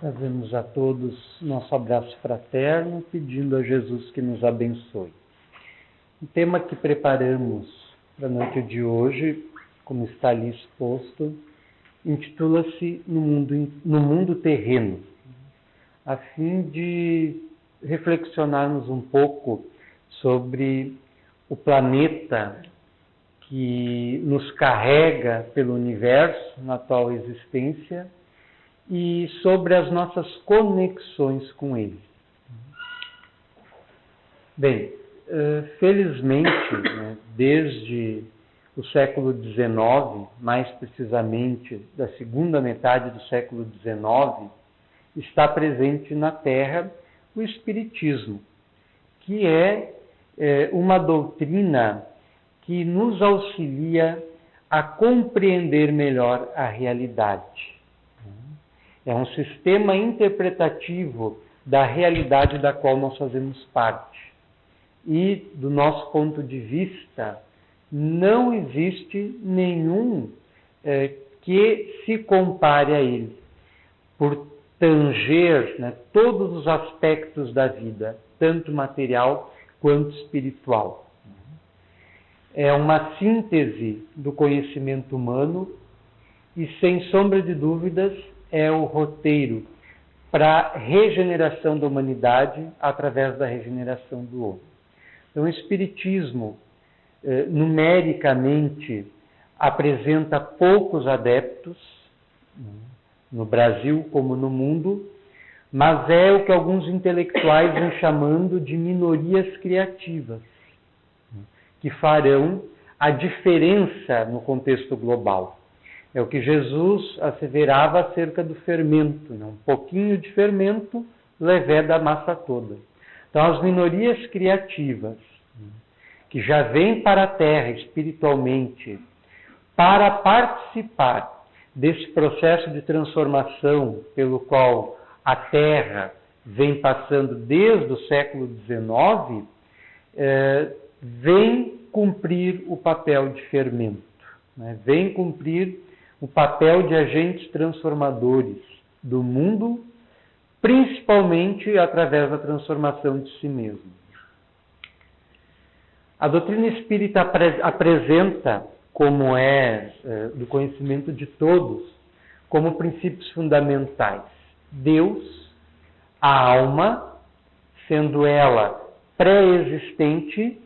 Fazemos a todos nosso abraço fraterno, pedindo a Jesus que nos abençoe. O tema que preparamos para a noite de hoje, como está ali exposto, intitula-se No Mundo Terreno, a fim de reflexionarmos um pouco sobre o planeta que nos carrega pelo universo na atual existência e sobre as nossas conexões com ele. Bem, felizmente, desde o século XIX, mais precisamente da segunda metade do século XIX, está presente na Terra o Espiritismo, que é uma doutrina que nos auxilia a compreender melhor a realidade. É um sistema interpretativo da realidade da qual nós fazemos parte. E, do nosso ponto de vista, não existe nenhum que se compare a ele, por tanger todos os aspectos da vida, tanto material quanto espiritual. É uma síntese do conhecimento humano e, sem sombra de dúvidas, é o roteiro para a regeneração da humanidade através da regeneração do homem. Então, o Espiritismo, numericamente, apresenta poucos adeptos, no Brasil como no mundo, mas é o que alguns intelectuais vão chamando de minorias criativas, que farão a diferença no contexto global. É o que Jesus asseverava acerca do fermento. Um pouquinho de fermento leveda a massa toda. Então, as minorias criativas, que já vêm para a Terra espiritualmente, para participar desse processo de transformação pelo qual a Terra vem passando desde o século XIX, vem cumprir o papel de fermento, vem cumprir o papel de agentes transformadores do mundo, principalmente através da transformação de si mesmo. A doutrina espírita apresenta, como do conhecimento de todos, como princípios fundamentais: Deus, a alma, sendo ela pré-existente,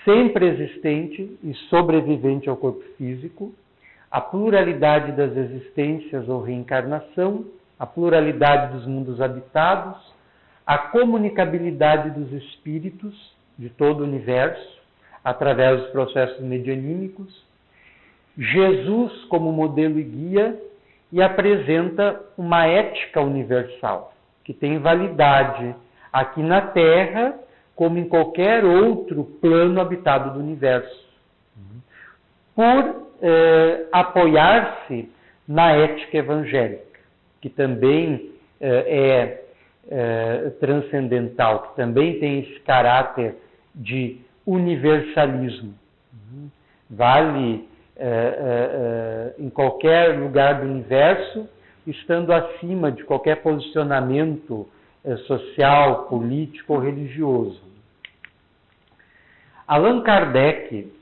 sempre existente e sobrevivente ao corpo físico, a pluralidade das existências ou reencarnação, a pluralidade dos mundos habitados, a comunicabilidade dos espíritos de todo o universo, através dos processos medianímicos, Jesus como modelo e guia, e apresenta uma ética universal, que tem validade aqui na Terra, como em qualquer outro plano habitado do universo, por apoiar-se na ética evangélica, que também é transcendental, que também tem esse caráter de universalismo. Vale em qualquer lugar do universo, estando acima de qualquer posicionamento social, político ou religioso. Allan Kardec,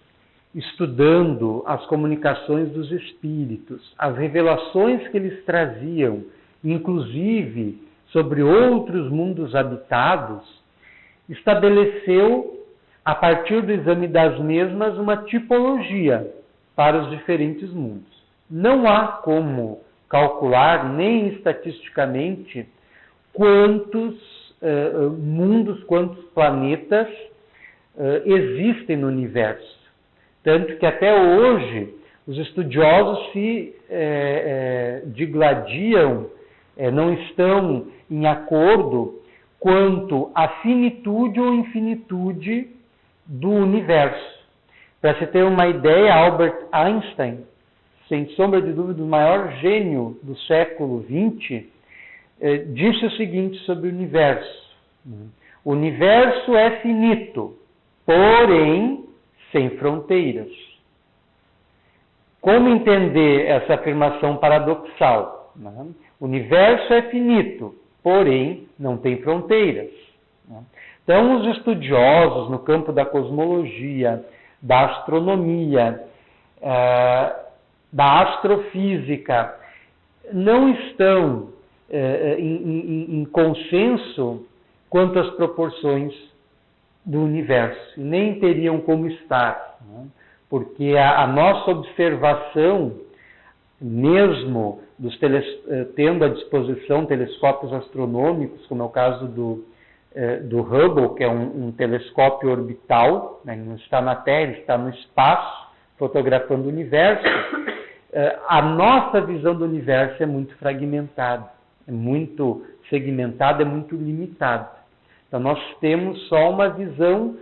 estudando as comunicações dos espíritos, as revelações que eles traziam, inclusive sobre outros mundos habitados, estabeleceu, a partir do exame das mesmas, uma tipologia para os diferentes mundos. Não há como calcular, nem estatisticamente, quantos mundos, quantos planetas existem no universo. Tanto que até hoje os estudiosos se digladiam, não estão em acordo quanto à finitude ou infinitude do universo. Para se ter uma ideia, Albert Einstein, sem sombra de dúvida o maior gênio do século XX, disse o seguinte sobre o universo: o universo é finito, porém sem fronteiras. Como entender essa afirmação paradoxal? né? O universo é finito, porém não tem fronteiras, né? Então, os estudiosos no campo da cosmologia, da astronomia, da astrofísica, não estão em consenso quanto às proporções do universo, e nem teriam como estar, né? Porque a nossa observação, mesmo tendo à disposição telescópios astronômicos, como é o caso do Hubble, que é um telescópio orbital, né? Ele não está na Terra, ele está no espaço, fotografando o universo. A nossa visão do universo é muito fragmentada, é muito segmentada, é muito limitada. Então, nós temos só uma visão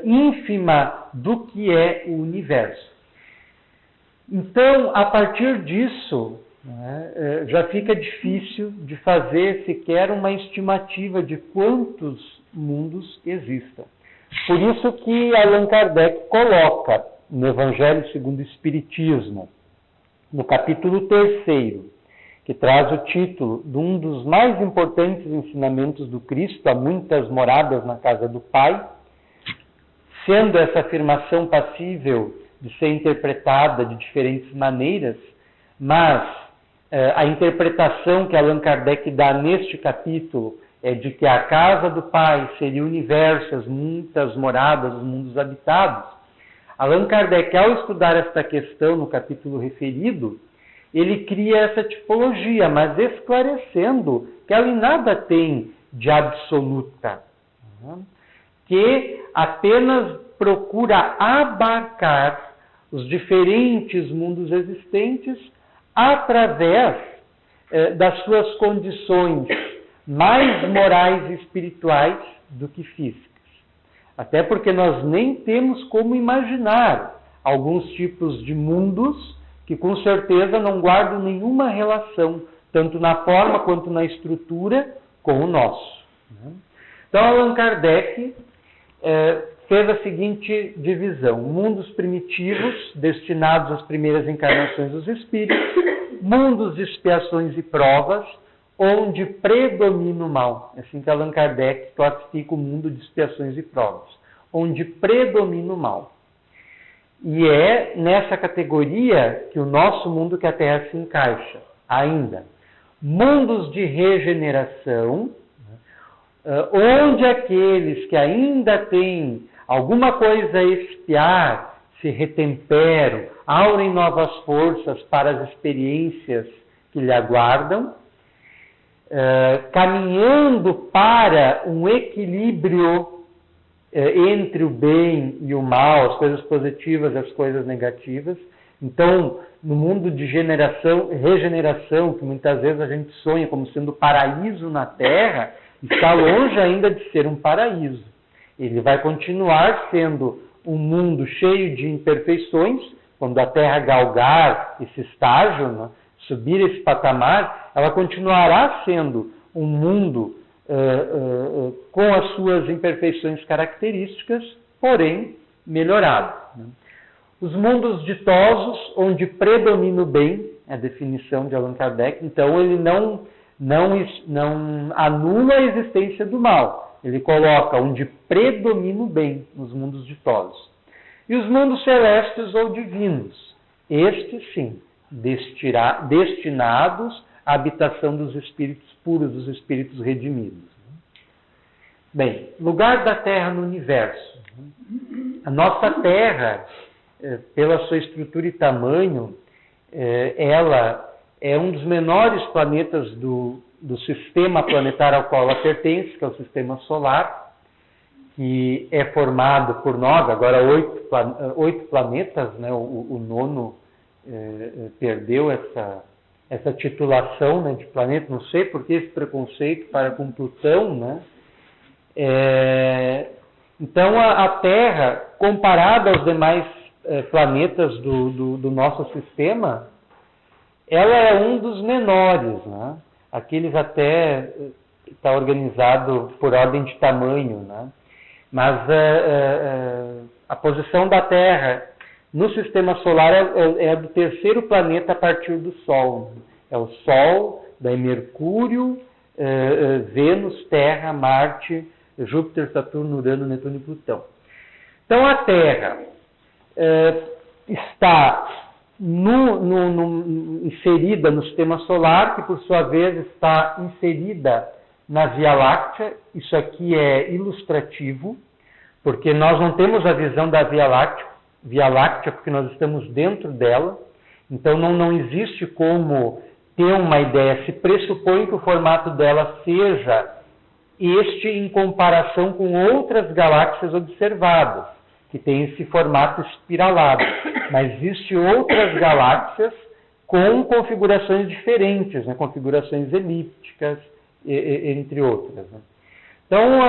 ínfima do que é o universo. Então, a partir disso, né, já fica difícil de fazer sequer uma estimativa de quantos mundos existam. Por isso que Allan Kardec coloca no Evangelho segundo o Espiritismo, no capítulo 3º, que traz o título de um dos mais importantes ensinamentos do Cristo, há muitas moradas na casa do Pai, sendo essa afirmação passível de ser interpretada de diferentes maneiras, mas a interpretação que Allan Kardec dá neste capítulo é de que a casa do Pai seria o universo, as muitas moradas, os mundos habitados. Allan Kardec, ao estudar esta questão no capítulo referido, ele cria essa tipologia, mas esclarecendo que ela em nada tem de absoluta, que apenas procura abarcar os diferentes mundos existentes através das suas condições mais morais e espirituais do que físicas. Até porque nós nem temos como imaginar alguns tipos de mundos que com certeza não guardam nenhuma relação, tanto na forma quanto na estrutura, com o nosso. Então, Allan Kardec fez a seguinte divisão: mundos primitivos, destinados às primeiras encarnações dos espíritos, mundos de expiações e provas, onde predomina o mal. É assim que Allan Kardec classifica o mundo de expiações e provas, onde predomina o mal. E é nessa categoria que o nosso mundo, que a Terra, se encaixa ainda. Mundos de regeneração, onde aqueles que ainda têm alguma coisa a expiar se retemperam, aurem novas forças para as experiências que lhe aguardam, caminhando para um equilíbrio entre o bem e o mal, as coisas positivas e as coisas negativas. Então, no mundo de regeneração, que muitas vezes a gente sonha como sendo paraíso na Terra, está longe ainda de ser um paraíso. Ele vai continuar sendo um mundo cheio de imperfeições. Quando a Terra galgar esse estágio, né, subir esse patamar, ela continuará sendo um mundo com as suas imperfeições características, porém melhorado. Os mundos ditosos, onde predomina o bem, é a definição de Allan Kardec. Então ele não anula a existência do mal. Ele coloca onde predomina o bem, nos mundos ditosos. E os mundos celestes ou divinos, estes sim, destinados à habitação dos espíritos puros, dos espíritos redimidos. Bem, lugar da Terra no universo. A nossa Terra, pela sua estrutura e tamanho, ela é um dos menores planetas do sistema planetário ao qual ela pertence, que é o Sistema Solar, que é formado por 9, agora 8 planetas, né? O nono perdeu essa titulação, né, de planeta, não sei por que esse preconceito para com Plutão, né? Então a Terra, comparada aos demais planetas do nosso sistema, ela é um dos menores, né? Aqueles até está organizado por ordem de tamanho, né? Mas a posição da Terra no Sistema Solar é do terceiro planeta a partir do Sol. É o Sol, daí Mercúrio, Vênus, Terra, Marte, Júpiter, Saturno, Urano, Netuno e Plutão. Então a Terra está inserida no Sistema Solar, que por sua vez está inserida na Via Láctea. Isso aqui é ilustrativo, porque nós não temos a visão da Via Láctea, porque nós estamos dentro dela. Então não existe como ter uma ideia. Se pressupõe que o formato dela seja este em comparação com outras galáxias observadas, que tem esse formato espiralado. Mas existem outras galáxias com configurações diferentes, né? Configurações elípticas, entre outras. Né? Então,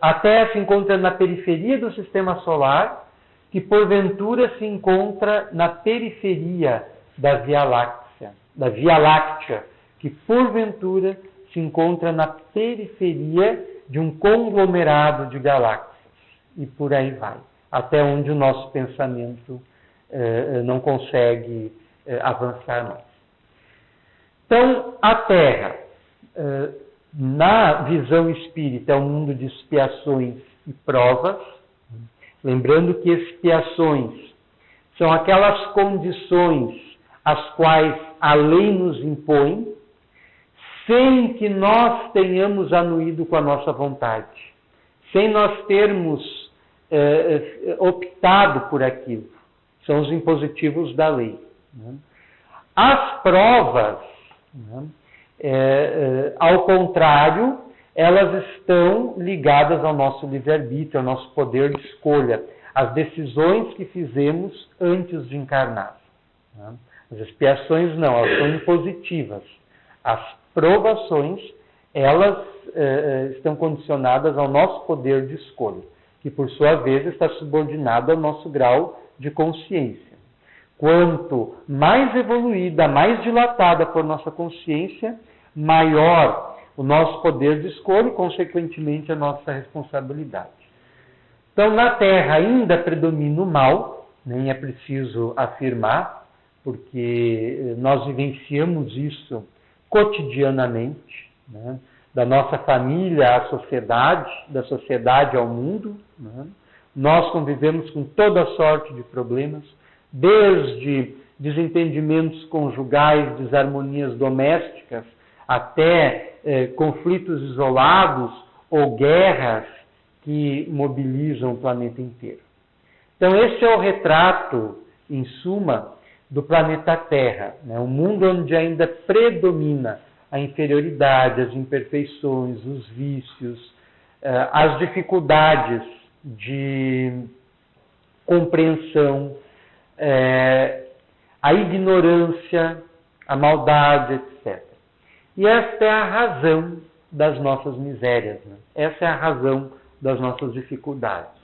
a Terra se encontra na periferia do Sistema Solar, que porventura se encontra na periferia da Via Láctea, que porventura se encontra na periferia de um conglomerado de galáxias. E por aí vai, até onde o nosso pensamento não consegue avançar mais. Então, a Terra, na visão espírita, é um mundo de expiações e provas. Lembrando que expiações são aquelas condições as quais a lei nos impõe, sem que nós tenhamos anuído com a nossa vontade, sem nós termos optado por aquilo. São os impositivos da lei. Né? As provas, né, ao contrário, elas estão ligadas ao nosso livre-arbítrio, ao nosso poder de escolha, às decisões que fizemos antes de encarnar. Né? As expiações não, elas são impositivas. As provações, elas estão condicionadas ao nosso poder de escolha, que por sua vez está subordinado ao nosso grau de consciência. Quanto mais evoluída, mais dilatada for nossa consciência, maior o nosso poder de escolha e, consequentemente, a nossa responsabilidade. Então, na Terra ainda predomina o mal, nem é preciso afirmar, porque nós vivenciamos isso cotidianamente, né? Da nossa família à sociedade, da sociedade ao mundo. Né? Nós convivemos com toda sorte de problemas, desde desentendimentos conjugais, desarmonias domésticas, até conflitos isolados ou guerras que mobilizam o planeta inteiro. Então, esse é o retrato, em suma, do planeta Terra, né? Um mundo onde ainda predomina a inferioridade, as imperfeições, os vícios, as dificuldades de compreensão, a ignorância, a maldade, etc. E esta é a razão das nossas misérias, né? Essa é a razão das nossas dificuldades.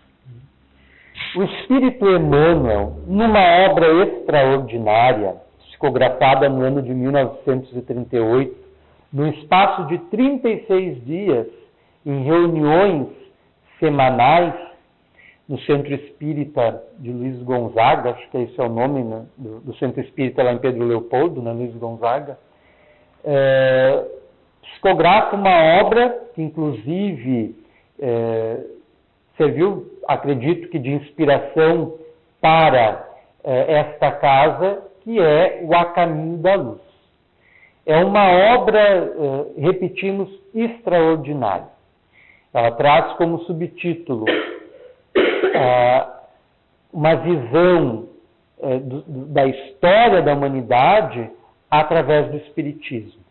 O Espírito Emmanuel, numa obra extraordinária, psicografada no ano de 1938, no espaço de 36 dias, em reuniões semanais, no Centro Espírita de Luiz Gonzaga, acho que esse é o nome, né, do Centro Espírita lá em Pedro Leopoldo, né, Luiz Gonzaga, psicografa uma obra que, inclusive, serviu, acredito que, de inspiração para esta casa, que é o A Caminho da Luz. É uma obra, repetimos, extraordinária. Ela traz como subtítulo uma visão da história da humanidade através do Espiritismo,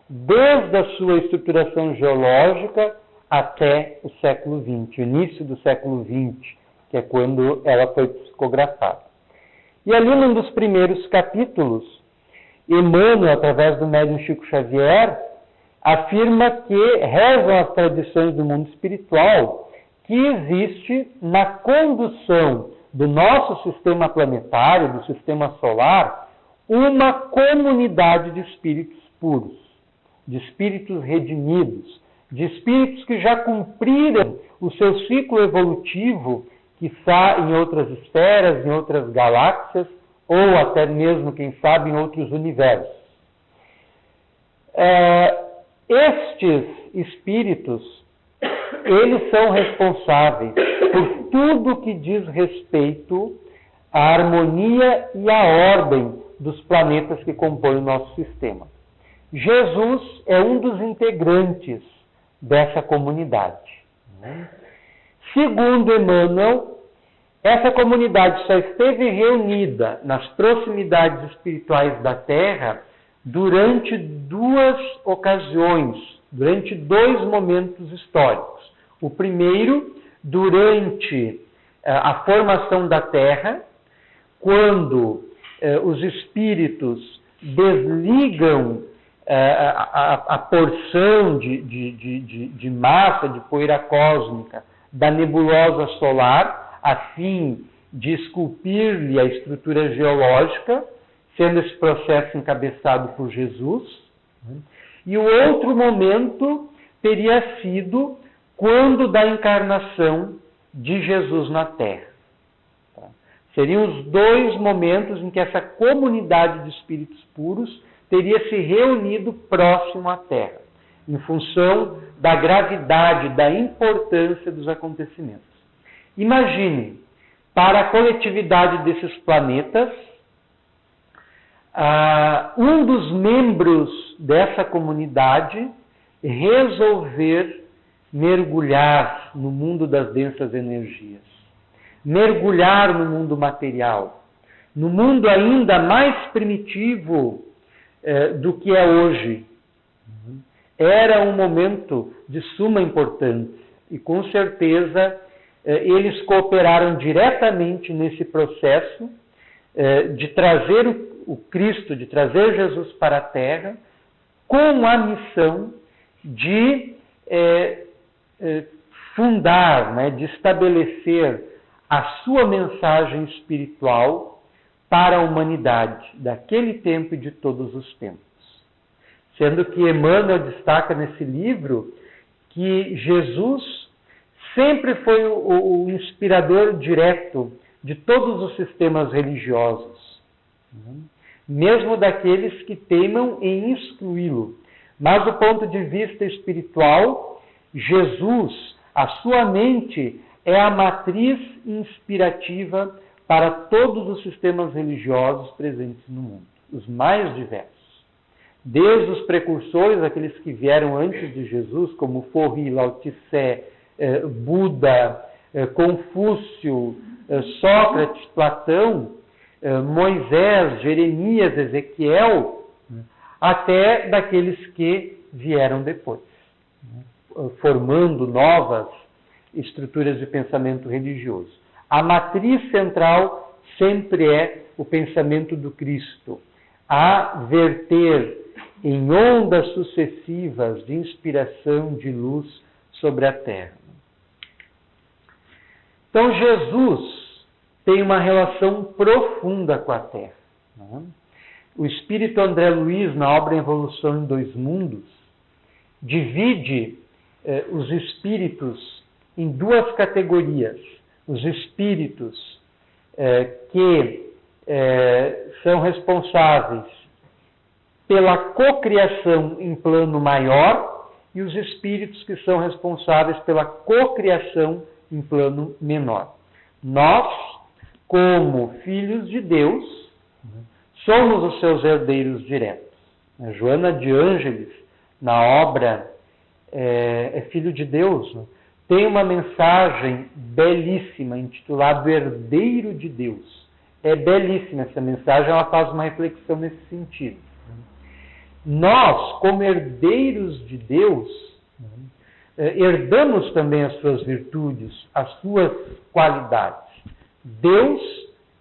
desde a sua estruturação geológica até o século XX, o início do século XX, que é quando ela foi psicografada. E ali, num dos primeiros capítulos, Emmanuel, através do médium Chico Xavier, afirma que rezam as tradições do mundo espiritual que existe na condução do nosso sistema planetário, do sistema solar, uma comunidade de espíritos puros, de espíritos redimidos, de espíritos que já cumpriram o seu ciclo evolutivo, que está em outras esferas, em outras galáxias, ou até mesmo, quem sabe, em outros universos. estes espíritos, eles são responsáveis por tudo que diz respeito à harmonia e à ordem dos planetas que compõem o nosso sistema. Jesus é um dos integrantes dessa comunidade. Segundo Emmanuel, essa comunidade só esteve reunida nas proximidades espirituais da Terra durante 2 ocasiões, durante 2 momentos históricos. O primeiro, durante a formação da Terra, quando os espíritos desligam a porção de massa, de poeira cósmica da nebulosa solar, a fim de esculpir-lhe a estrutura geológica, sendo esse processo encabeçado por Jesus. E o outro momento teria sido quando da encarnação de Jesus na Terra. Seriam os 2 momentos em que essa comunidade de espíritos puros teria se reunido próximo à Terra, em função da gravidade, da importância dos acontecimentos. Imagine, para a coletividade desses planetas, um dos membros dessa comunidade resolver mergulhar no mundo das densas energias, mergulhar no mundo material, no mundo ainda mais primitivo do que é hoje. Era um momento de suma importância e, com certeza, eles cooperaram diretamente nesse processo de trazer o Cristo, de trazer Jesus para a Terra, com a missão de fundar, de estabelecer a sua mensagem espiritual para a humanidade, daquele tempo e de todos os tempos. Sendo que Emmanuel destaca nesse livro que Jesus sempre foi o inspirador direto de todos os sistemas religiosos, mesmo daqueles que teimam em excluí-lo. Mas do ponto de vista espiritual, Jesus, a sua mente, é a matriz inspirativa para todos os sistemas religiosos presentes no mundo, os mais diversos. Desde os precursores, aqueles que vieram antes de Jesus, como Forri, Lao Tse, Buda, Confúcio, Sócrates, Platão, Moisés, Jeremias, Ezequiel, até daqueles que vieram depois, formando novas estruturas de pensamento religioso. A matriz central sempre é o pensamento do Cristo, a verter em ondas sucessivas de inspiração, de luz sobre a Terra. Então, Jesus tem uma relação profunda com a Terra. O espírito André Luiz, na obra Evolução em Dois Mundos, divide os espíritos em 2 categorias. Os espíritos que são responsáveis pela cocriação em plano maior e os espíritos que são responsáveis pela cocriação em plano menor. Nós, como filhos de Deus, somos os seus herdeiros diretos. A Joana de Ângeles, na obra É Filho de Deus, tem uma mensagem belíssima intitulada Herdeiro de Deus. É belíssima essa mensagem, ela faz uma reflexão nesse sentido. Nós, como herdeiros de Deus, herdamos também as suas virtudes, as suas qualidades. Deus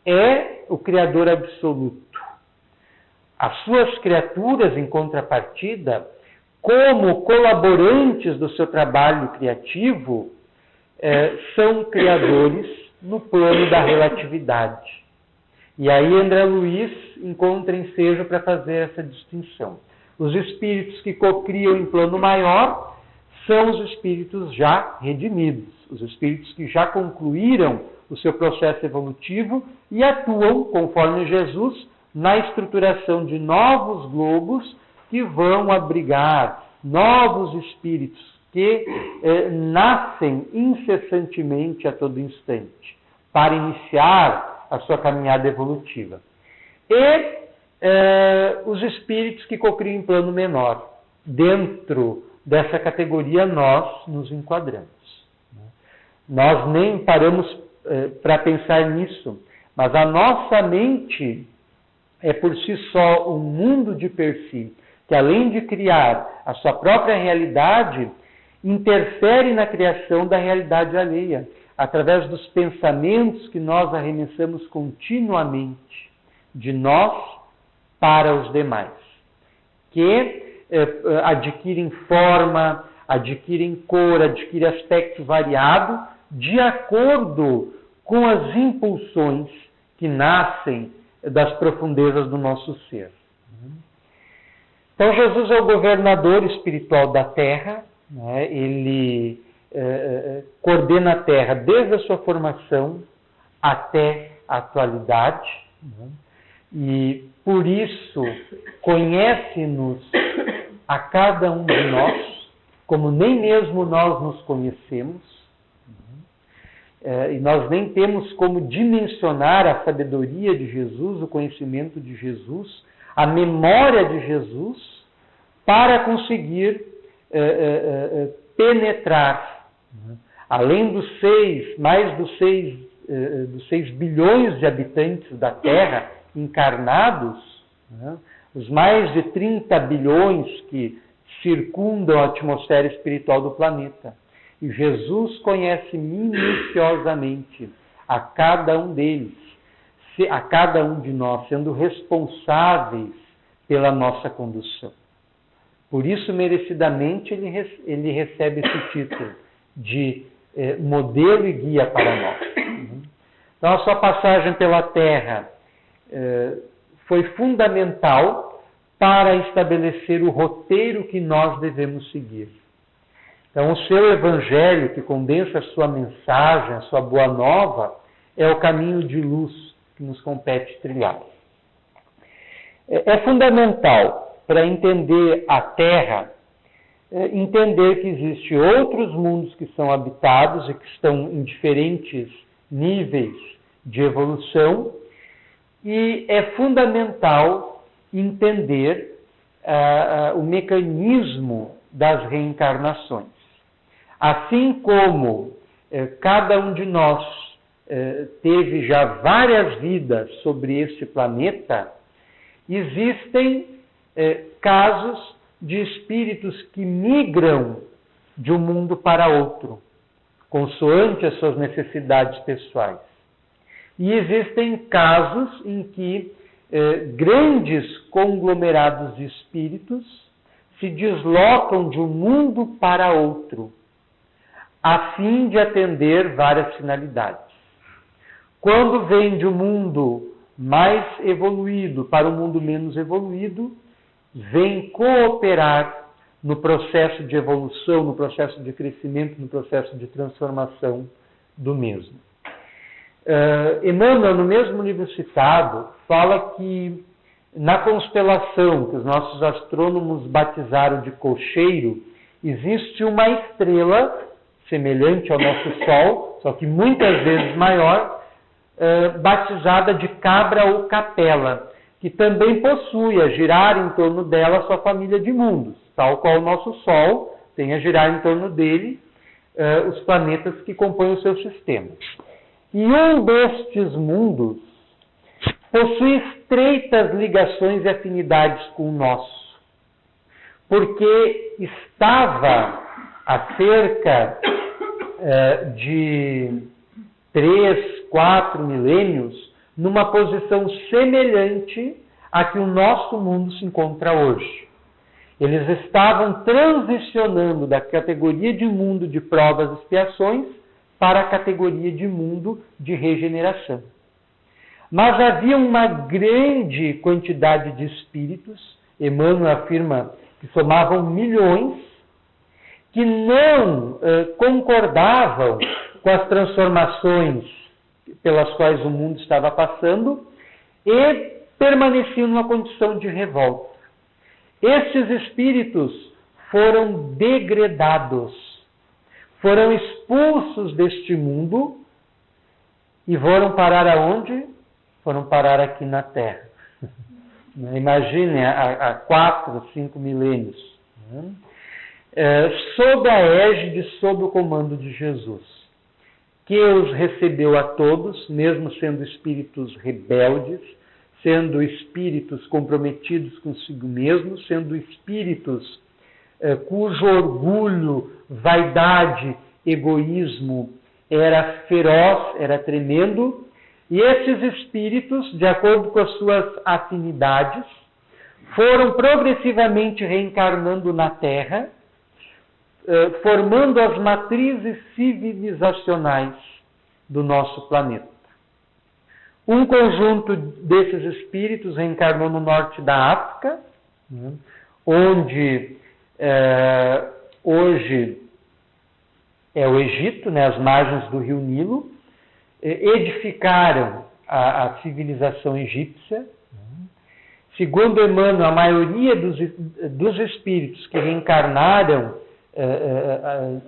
é o Criador absoluto. As suas criaturas, em contrapartida, como colaborantes do seu trabalho criativo, são criadores no plano da relatividade. E aí André Luiz encontra ensejo para fazer essa distinção. Os espíritos que cocriam em plano maior são os espíritos já redimidos, os espíritos que já concluíram o seu processo evolutivo e atuam, conforme Jesus, na estruturação de novos globos que vão abrigar novos espíritos que nascem incessantemente a todo instante para iniciar a sua caminhada evolutiva. E os espíritos que cocriam em plano menor. Dentro dessa categoria nós nos enquadramos. Nós nem paramos para pensar nisso, mas a nossa mente é por si só um mundo de per si, que além de criar a sua própria realidade, interfere na criação da realidade alheia, através dos pensamentos que nós arremessamos continuamente de nós para os demais, que adquirem forma, adquirem cor, adquirem aspecto variado, de acordo com as impulsões que nascem das profundezas do nosso ser. Então, Jesus é o governador espiritual da Terra, né? Ele coordena a Terra desde a sua formação até a atualidade, né? E, por isso, conhece-nos a cada um de nós, como nem mesmo nós nos conhecemos, e nós nem temos como dimensionar a sabedoria de Jesus, o conhecimento de Jesus, a memória de Jesus, para conseguir penetrar, além dos mais dos 6 bilhões de habitantes da Terra encarnados, os mais de 30 bilhões que circundam a atmosfera espiritual do planeta. E Jesus conhece minuciosamente a cada um deles, a cada um de nós, sendo responsáveis pela nossa condução. Por isso, merecidamente, ele recebe esse título de modelo e guia para nós. Então, a sua passagem pela Terra foi fundamental para estabelecer o roteiro que nós devemos seguir. Então, o seu evangelho, que condensa a sua mensagem, a sua boa nova, é o caminho de luz que nos compete trilhar. É fundamental para entender a Terra, entender que existem outros mundos que são habitados e que estão em diferentes níveis de evolução, e é fundamental entender o mecanismo das reencarnações. Assim como cada um de nós teve já várias vidas sobre este planeta, existem casos de espíritos que migram de um mundo para outro, consoante as suas necessidades pessoais. E existem casos em que grandes conglomerados de espíritos se deslocam de um mundo para outro, a fim de atender várias finalidades. Quando vem de um mundo mais evoluído para um mundo menos evoluído, vem cooperar no processo de evolução, no processo de crescimento, no processo de transformação do mesmo. Emmanuel, no mesmo livro citado, fala que na constelação que os nossos astrônomos batizaram de Cocheiro, existe uma estrela semelhante ao nosso Sol, só que muitas vezes maior, batizada de Cabra ou Capela, que também possui a girar em torno dela sua família de mundos, tal qual o nosso Sol tem a girar em torno dele os planetas que compõem o seu sistema. E um destes mundos possui estreitas ligações e afinidades com o nosso, porque estava há cerca de 3, 4 milênios numa posição semelhante à que o nosso mundo se encontra hoje. Eles estavam transicionando da categoria de mundo de provas e expiações para a categoria de mundo de regeneração. Mas havia uma grande quantidade de espíritos, Emmanuel afirma que somavam milhões, que não concordavam com as transformações pelas quais o mundo estava passando e permaneciam numa condição de revolta. Esses espíritos foram degradados, foram expulsos deste mundo e foram parar aonde? Foram parar aqui na Terra. Imaginem, há 4, 5 milênios. Sob a égide, sob o comando de Jesus, que os recebeu a todos, mesmo sendo espíritos rebeldes, sendo espíritos comprometidos consigo mesmos, sendo espíritos cujo orgulho, vaidade, egoísmo era feroz, era tremendo, e esses espíritos, de acordo com as suas afinidades, foram progressivamente reencarnando na Terra, formando as matrizes civilizacionais do nosso planeta. Um conjunto desses espíritos reencarnou no norte da África, onde hoje é o Egito, as margens do rio Nilo, edificaram a civilização egípcia. Segundo Emmanuel, a maioria dos espíritos que reencarnaram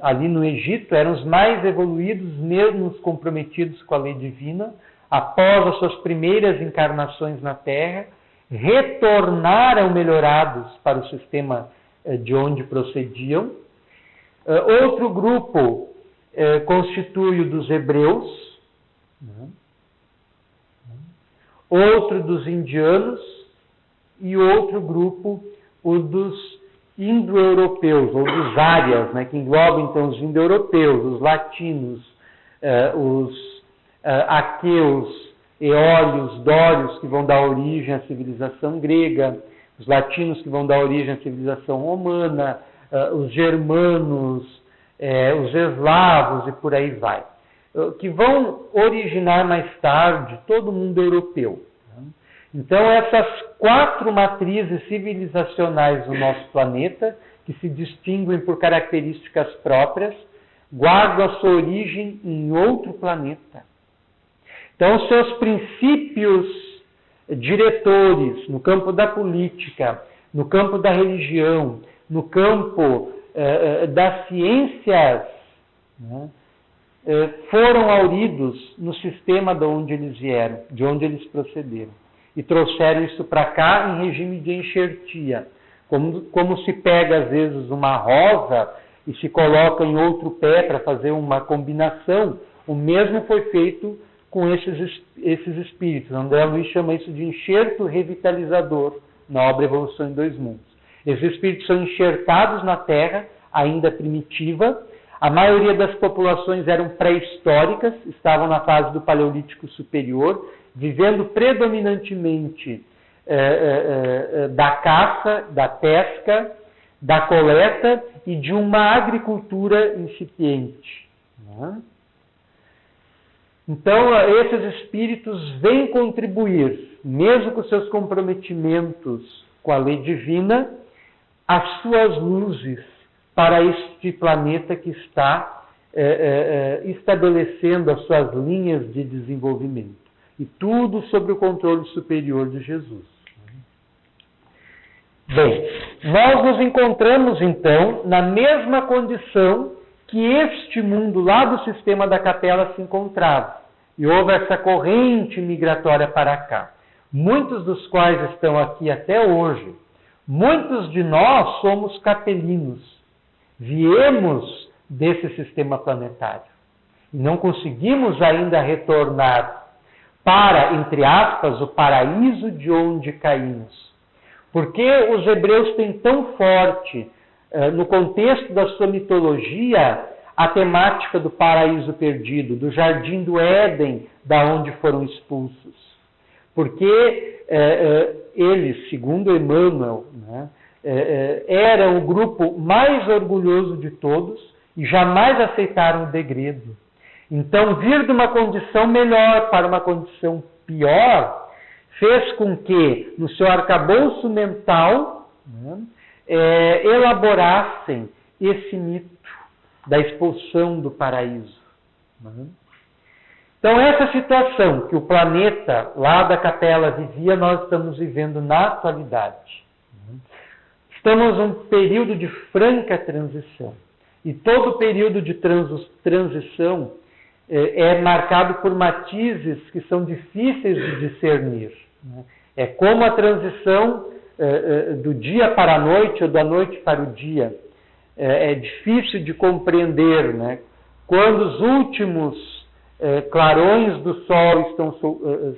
ali no Egito eram os mais evoluídos, mesmo os comprometidos com a lei divina. Após as suas primeiras encarnações na Terra, retornaram melhorados para o sistema de onde procediam. Outro grupo constitui o dos hebreus, outro dos indianos e outro grupo o dos indo-europeus, ou dos árias, que englobam então os indo-europeus, os latinos, os aqueus, eólios, dórios, que vão dar origem à civilização grega, os latinos que vão dar origem à civilização romana, os germanos, os eslavos e por aí vai, que vão originar mais tarde todo o mundo europeu. Então, essas 4 matrizes civilizacionais do nosso planeta, que se distinguem por características próprias, guardam a sua origem em outro planeta. Então, seus princípios diretores no campo da política, no campo da religião, no campo das ciências, foram auridos no sistema de onde eles vieram, de onde eles procederam. E trouxeram isso para cá em regime de enxertia. Como se pega, às vezes, uma rosa e se coloca em outro pé para fazer uma combinação, o mesmo foi feito com esses espíritos. André Luiz chama isso de enxerto revitalizador na obra Evolução em Dois Mundos. Esses espíritos são enxertados na Terra, ainda primitiva. A maioria das populações eram pré-históricas, estavam na fase do Paleolítico Superior, vivendo predominantemente da caça, da pesca, da coleta e de uma agricultura incipiente. Então, esses espíritos vêm contribuir, mesmo com seus comprometimentos com a lei divina, as suas luzes para este planeta que está estabelecendo as suas linhas de desenvolvimento. E tudo sob o controle superior de Jesus. Bem, nós nos encontramos, então, na mesma condição que este mundo lá do sistema da Capela se encontrava. E houve essa corrente migratória para cá. Muitos dos quais estão aqui até hoje. Muitos de nós somos capelinos. Viemos desse sistema planetário. E não conseguimos ainda retornar para, entre aspas, o paraíso de onde caímos. Porque os hebreus têm tão forte, no contexto da sua mitologia, a temática do paraíso perdido, do jardim do Éden, da onde foram expulsos. Porque eles, segundo Emmanuel, eram o grupo mais orgulhoso de todos e jamais aceitaram o degredo. Então, vir de uma condição melhor para uma condição pior, fez com que, no seu arcabouço mental, elaborassem esse mito da expulsão do paraíso. Então, essa situação que o planeta lá da Capela vivia, nós estamos vivendo na atualidade. Estamos num período de franca transição. E todo período de transição é marcado por matizes que são difíceis de discernir. É como a transição do dia para a noite ou da noite para o dia. É difícil de compreender, né? Quando os últimos clarões do sol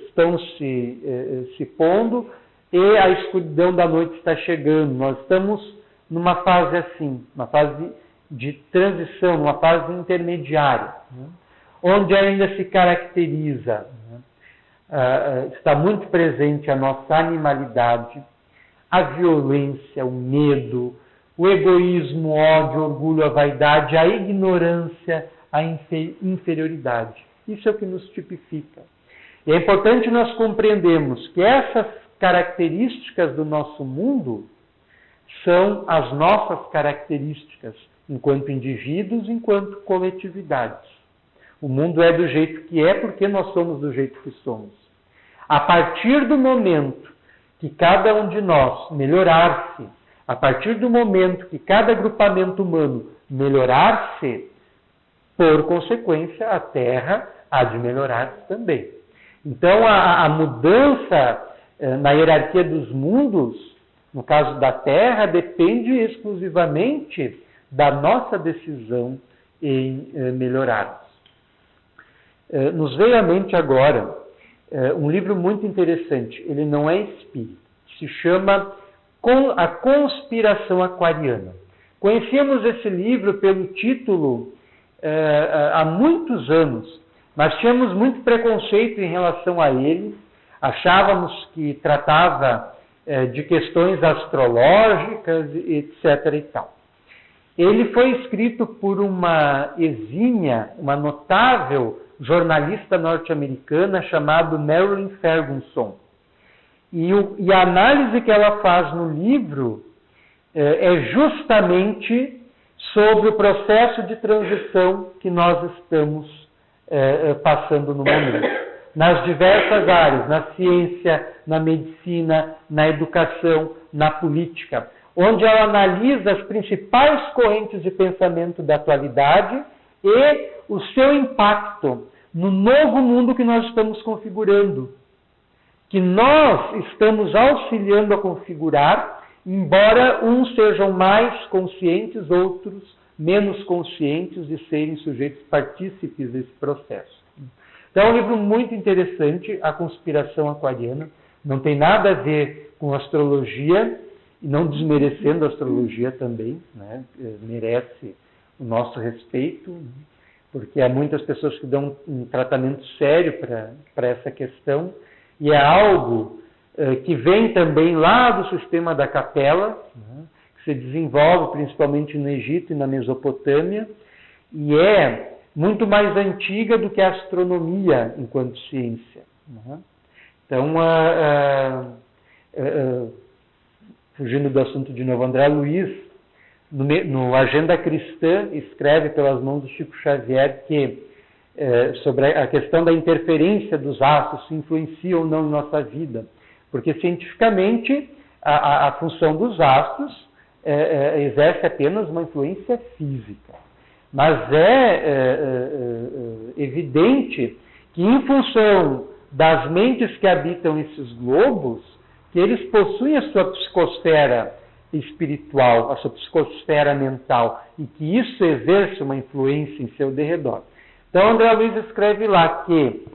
estão se pondo e a escuridão da noite está chegando. Nós estamos numa fase assim, uma fase de transição, uma fase intermediária, né? Onde ainda se caracteriza, né? Está muito presente a nossa animalidade, a violência, o medo, o egoísmo, o ódio, o orgulho, a vaidade, a ignorância, a inferioridade. Isso é o que nos tipifica. E é importante nós compreendermos que essas características do nosso mundo são as nossas características enquanto indivíduos, enquanto coletividades. O mundo é do jeito que é porque nós somos do jeito que somos. A partir do momento que cada um de nós melhorar-se, a partir do momento que cada agrupamento humano melhorar-se, por consequência, a Terra há de melhorar-se também. Então, a mudança na hierarquia dos mundos, no caso da Terra, depende exclusivamente da nossa decisão em melhorarmos. Nos veio à mente agora um livro muito interessante. Ele não é espírita. Se chama A Conspiração Aquariana. Conhecíamos esse livro pelo título há muitos anos, mas tínhamos muito preconceito em relação a ele. Achávamos que tratava de questões astrológicas, etc. e tal. Ele foi escrito por uma exímia, uma notável jornalista norte-americana chamada Marilyn Ferguson. E a análise que ela faz no livro é justamente sobre o processo de transição que nós estamos passando no momento. Nas diversas áreas, na ciência, na medicina, na educação, na política, onde ela analisa as principais correntes de pensamento da atualidade e o seu impacto no novo mundo que nós estamos configurando, que nós estamos auxiliando a configurar, embora uns sejam mais conscientes, outros menos conscientes de serem sujeitos partícipes desse processo. Então é um livro muito interessante, A Conspiração Aquariana. Não tem nada a ver com astrologia, e não desmerecendo a astrologia também, né? Merece o nosso respeito, porque há muitas pessoas que dão um tratamento sério para essa questão, e é algo que vem também lá do sistema da capela, né? Que se desenvolve principalmente no Egito e na Mesopotâmia, e é muito mais antiga do que a astronomia enquanto ciência. Né? Então, fugindo do assunto de novo, André Luiz, no Agenda Cristã, escreve pelas mãos do Chico Xavier que sobre a questão da interferência dos astros, se influencia ou não em nossa vida. Porque, cientificamente, a função dos astros exerce apenas uma influência física. Mas evidente que, em função das mentes que habitam esses globos, que eles possuem a sua psicosfera espiritual, a sua psicosfera mental, e que isso exerce uma influência em seu derredor. Então, André Luiz escreve lá que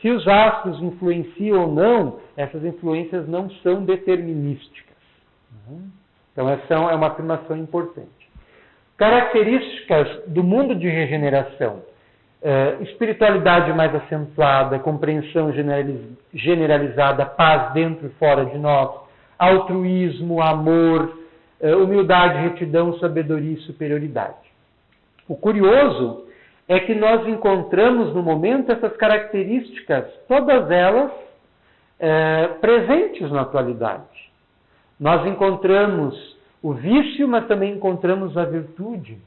se os astros influenciam ou não, essas influências não são determinísticas. Então, essa é uma afirmação importante. Características do mundo de regeneração: espiritualidade mais acentuada, compreensão generalizada, paz dentro e fora de nós, altruísmo, amor, humildade, retidão, sabedoria e superioridade. O curioso é que nós encontramos no momento essas características, todas elas presentes na atualidade. Nós encontramos o vício, mas também encontramos a virtude.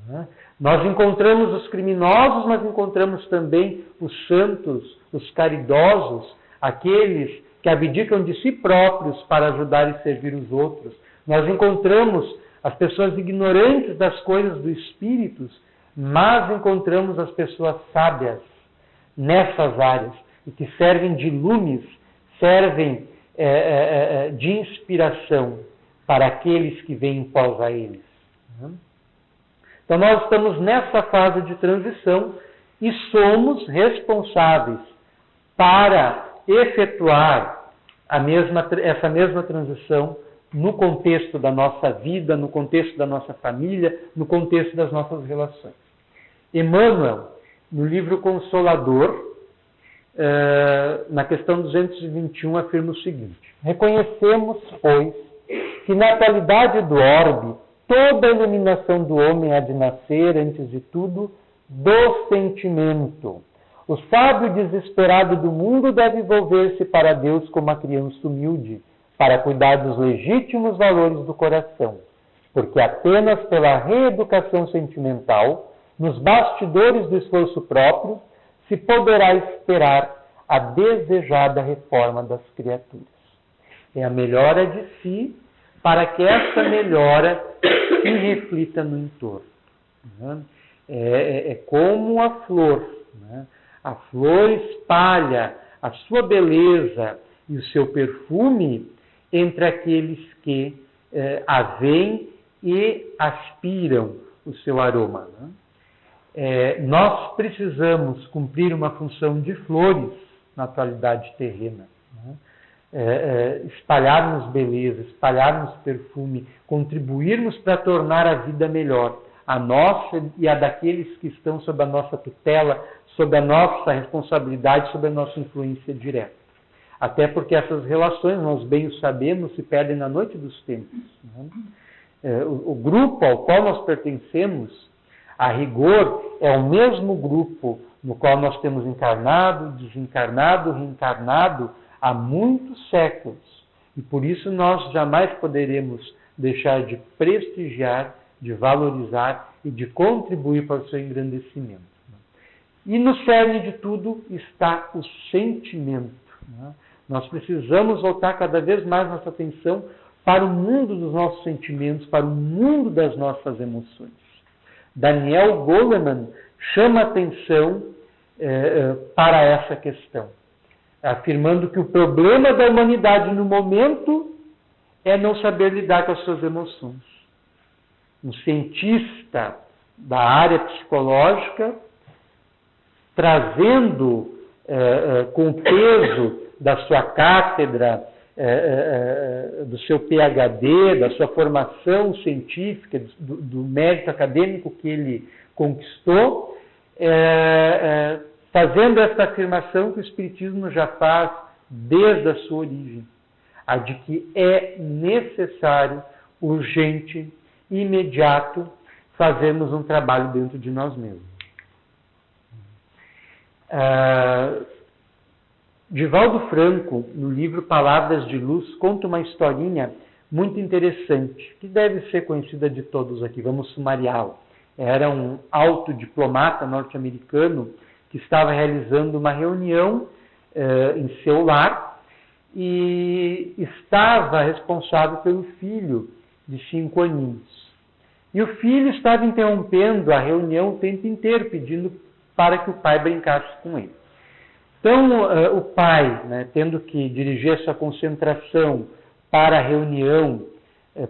Né? Nós encontramos os criminosos, mas encontramos também os santos, os caridosos, aqueles que abdicam de si próprios para ajudar e servir os outros. Nós encontramos as pessoas ignorantes das coisas do Espírito, mas encontramos as pessoas sábias nessas áreas e que servem de lumes, servem de inspiração para aqueles que vêm pós a eles. Então nós estamos nessa fase de transição e somos responsáveis para efetuar essa mesma transição no contexto da nossa vida, no contexto da nossa família, no contexto das nossas relações. Emmanuel, no livro Consolador, na questão 221, afirma o seguinte: reconhecemos, pois, que na atualidade do orbe, toda a iluminação do homem há de nascer, antes de tudo, do sentimento. O sábio desesperado do mundo deve volver-se para Deus como a criança humilde, para cuidar dos legítimos valores do coração, porque apenas pela reeducação sentimental, nos bastidores do esforço próprio, se poderá esperar a desejada reforma das criaturas. É a melhora de si, para que essa melhora se reflita no entorno. É como a flor. A flor espalha a sua beleza e o seu perfume entre aqueles que a veem e aspiram o seu aroma. Nós precisamos cumprir uma função de flores na atualidade terrena. Espalharmos beleza, espalharmos perfume, contribuirmos para tornar a vida melhor, a nossa e a daqueles que estão sob a nossa tutela, sob a nossa responsabilidade, sob a nossa influência direta. Até porque essas relações, nós bem o sabemos, se perdem na noite dos tempos. O grupo ao qual nós pertencemos, a rigor, é o mesmo grupo no qual nós temos encarnado, desencarnado, reencarnado há muitos séculos. E por isso nós jamais poderemos deixar de prestigiar, de valorizar e de contribuir para o seu engrandecimento. E no cerne de tudo está o sentimento. Nós precisamos voltar cada vez mais nossa atenção para o mundo dos nossos sentimentos, para o mundo das nossas emoções. Daniel Goleman chama atenção para essa questão, afirmando que o problema da humanidade no momento é não saber lidar com as suas emoções. Um cientista da área psicológica, trazendo com o peso da sua cátedra, do seu PhD, da sua formação científica, do mérito acadêmico que ele conquistou, fazendo essa afirmação que o Espiritismo já faz desde a sua origem, a de que é necessário, urgente, imediato, fazermos um trabalho dentro de nós mesmos. Divaldo Franco, no livro Palavras de Luz, conta uma historinha muito interessante, que deve ser conhecida de todos aqui, vamos sumariá-la. Era um alto diplomata norte-americano que estava realizando uma reunião em seu lar e estava responsável pelo filho de 5 aninhos. E o filho estava interrompendo a reunião o tempo inteiro, pedindo para que o pai brincasse com ele. Então, o pai, tendo que dirigir a sua concentração para a reunião,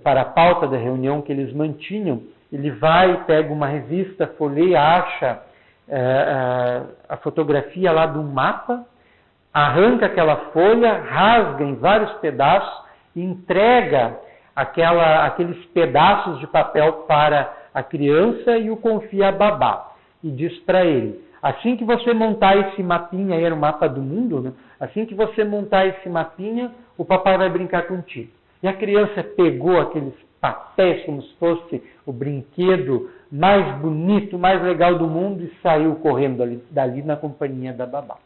para a pauta da reunião que eles mantinham, ele vai, pega uma revista, folheia, acha a fotografia lá do mapa, arranca aquela folha, rasga em vários pedaços e entrega aqueles pedaços de papel para a criança e o confia a babá. E diz para ele: assim que você montar esse mapinha, aí era o mapa do mundo, assim que você montar esse mapinha, o papai vai brincar contigo. E a criança pegou aqueles papéis como se fosse o brinquedo mais bonito, mais legal do mundo e saiu correndo dali na companhia da babá.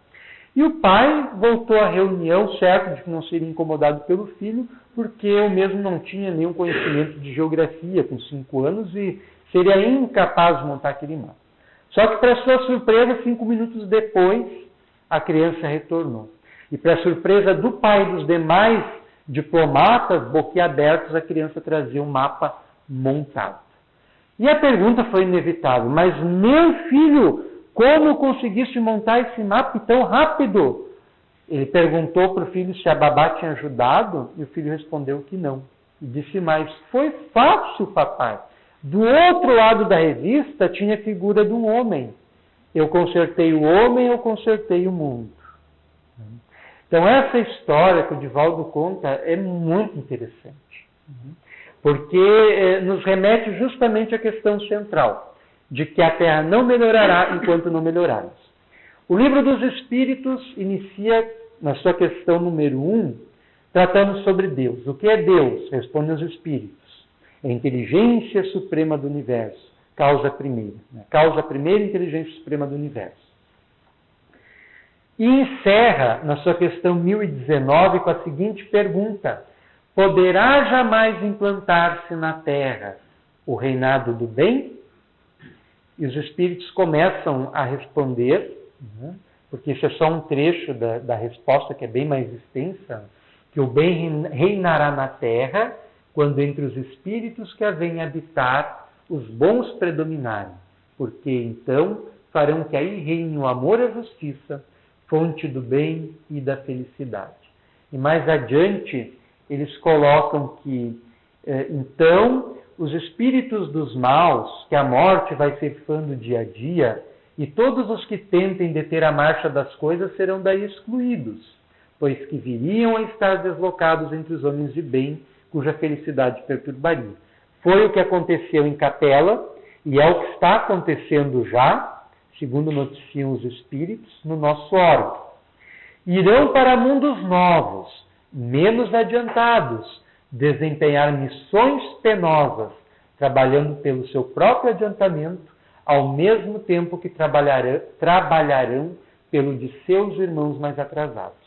E o pai voltou à reunião, certo de que não seria incomodado pelo filho, porque eu mesmo não tinha nenhum conhecimento de geografia com 5 anos e seria incapaz de montar aquele mapa. Só que, para sua surpresa, 5 minutos depois, a criança retornou. E para surpresa do pai e dos demais diplomatas, boquiabertos, a criança trazia um mapa montado. E a pergunta foi inevitável: mas meu filho, como conseguiste montar esse mapa tão rápido? Ele perguntou para o filho se a babá tinha ajudado, e o filho respondeu que não. E disse mais: foi fácil, papai. Do outro lado da revista tinha a figura de um homem. Eu consertei o homem, eu consertei o mundo. Então essa história que o Divaldo conta é muito interessante, porque nos remete justamente à questão central, de que a Terra não melhorará enquanto não melhorarmos. O Livro dos Espíritos inicia, na sua questão número 1, tratando sobre Deus. O que é Deus? Respondem os Espíritos. É a inteligência suprema do universo, causa primeira. Causa primeira, inteligência suprema do universo. E encerra, na sua questão 1019, com a seguinte pergunta: poderá jamais implantar-se na Terra o reinado do bem? E os Espíritos começam a responder, porque isso é só um trecho da resposta, que é bem mais extensa, que o bem reinará na Terra quando entre os Espíritos que a vêm habitar os bons predominarem, porque então farão que aí reine o amor e a justiça, fonte do bem e da felicidade. E mais adiante, eles colocam que, então, os espíritos dos maus, que a morte vai ceifando dia a dia, e todos os que tentem deter a marcha das coisas serão daí excluídos, pois que viriam a estar deslocados entre os homens de bem, cuja felicidade perturbaria. Foi o que aconteceu em Capela, e é o que está acontecendo já, segundo noticiam os Espíritos, no nosso orbe. Irão para mundos novos, menos adiantados, desempenhar missões penosas, trabalhando pelo seu próprio adiantamento, ao mesmo tempo que trabalharão pelo de seus irmãos mais atrasados.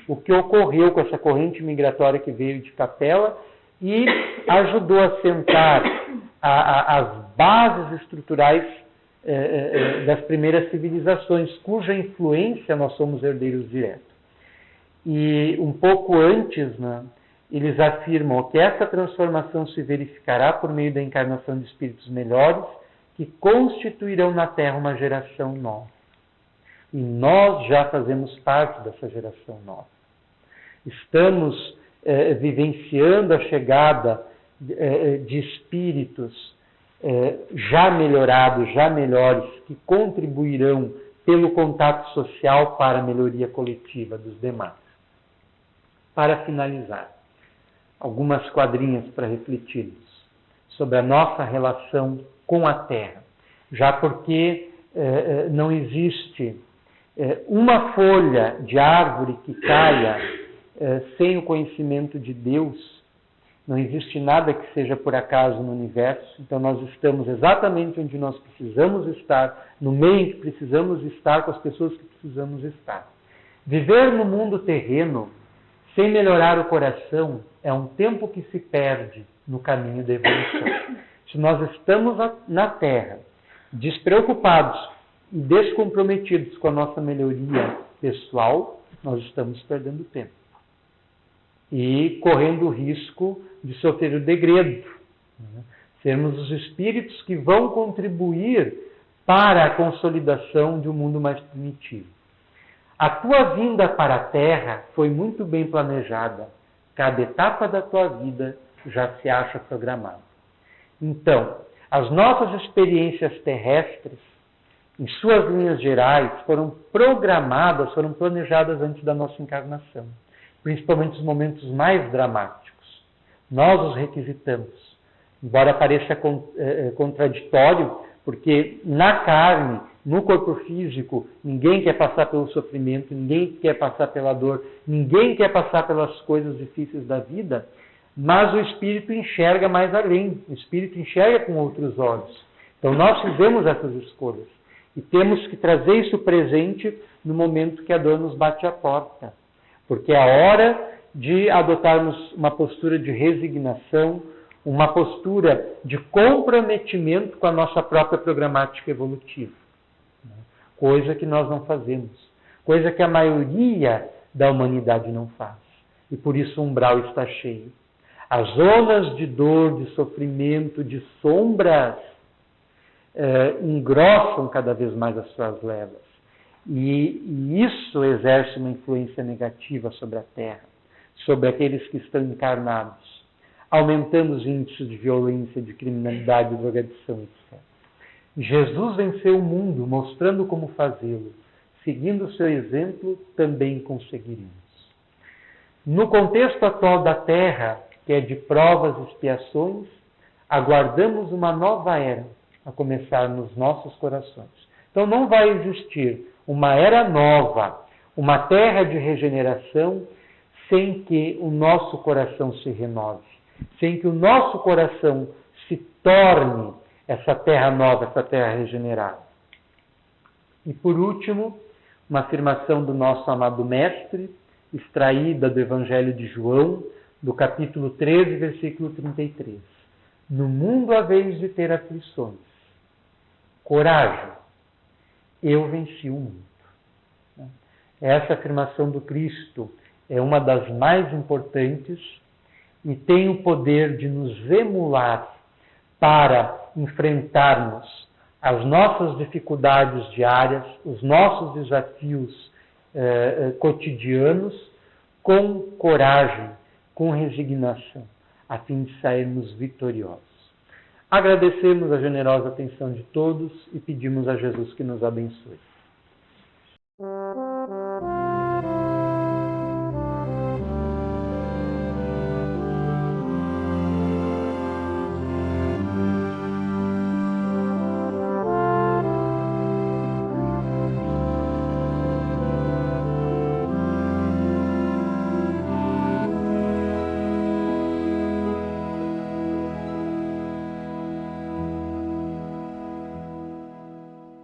O que ocorreu com essa corrente migratória que veio de Capela e ajudou a sentar as bases estruturais das primeiras civilizações, cuja influência nós somos herdeiros diretos. E um pouco antes, eles afirmam que essa transformação se verificará por meio da encarnação de espíritos melhores que constituirão na Terra uma geração nova. E nós já fazemos parte dessa geração nova. Estamos vivenciando a chegada de espíritos já melhorados, já melhores, que contribuirão pelo contato social para a melhoria coletiva dos demais. Para finalizar, algumas quadrinhas para refletirmos sobre a nossa relação com a Terra, já porque não existe uma folha de árvore que caia sem o conhecimento de Deus. Não existe nada que seja por acaso no universo, então nós estamos exatamente onde nós precisamos estar, no meio em que precisamos estar, com as pessoas que precisamos estar. Viver no mundo terreno, sem melhorar o coração, é um tempo que se perde no caminho da evolução. Se nós estamos na Terra, despreocupados e descomprometidos com a nossa melhoria pessoal, nós estamos perdendo tempo. E correndo o risco de sofrer o degredo. Sermos os espíritos que vão contribuir para a consolidação de um mundo mais primitivo. A tua vinda para a Terra foi muito bem planejada. Cada etapa da tua vida já se acha programada. Então, as nossas experiências terrestres, em suas linhas gerais, foram programadas, foram planejadas antes da nossa encarnação. Principalmente os momentos mais dramáticos. Nós os requisitamos. Embora pareça contraditório, porque na carne, no corpo físico, ninguém quer passar pelo sofrimento, ninguém quer passar pela dor, ninguém quer passar pelas coisas difíceis da vida, mas o espírito enxerga mais além, o espírito enxerga com outros olhos. Então nós fizemos essas escolhas e temos que trazer isso presente no momento que a dor nos bate à porta. Porque é a hora de adotarmos uma postura de resignação, uma postura de comprometimento com a nossa própria programática evolutiva. Coisa que nós não fazemos. Coisa que a maioria da humanidade não faz. E por isso o umbral está cheio. As zonas de dor, de sofrimento, de sombras engrossam cada vez mais as suas levas. E isso exerce uma influência negativa sobre a Terra, sobre aqueles que estão encarnados, aumentando os índices de violência, de criminalidade, de drogadição, etc. Jesus venceu o mundo, mostrando como fazê-lo. Seguindo o seu exemplo, também conseguiremos. No contexto atual da Terra, que é de provas e expiações, aguardamos uma nova era a começar nos nossos corações. Então não vai existir uma era nova, uma terra de regeneração, sem que o nosso coração se renove, sem que o nosso coração se torne essa terra nova, essa terra regenerada. E por último, uma afirmação do nosso amado Mestre, extraída do Evangelho de João, do capítulo 13, versículo 33. No mundo haveis de ter aflições. Coragem, eu venci o mundo. Essa afirmação do Cristo é uma das mais importantes e tem o poder de nos emular para enfrentarmos as nossas dificuldades diárias, os nossos desafios cotidianos com coragem, com resignação, a fim de sairmos vitoriosos. Agradecemos a generosa atenção de todos e pedimos a Jesus que nos abençoe.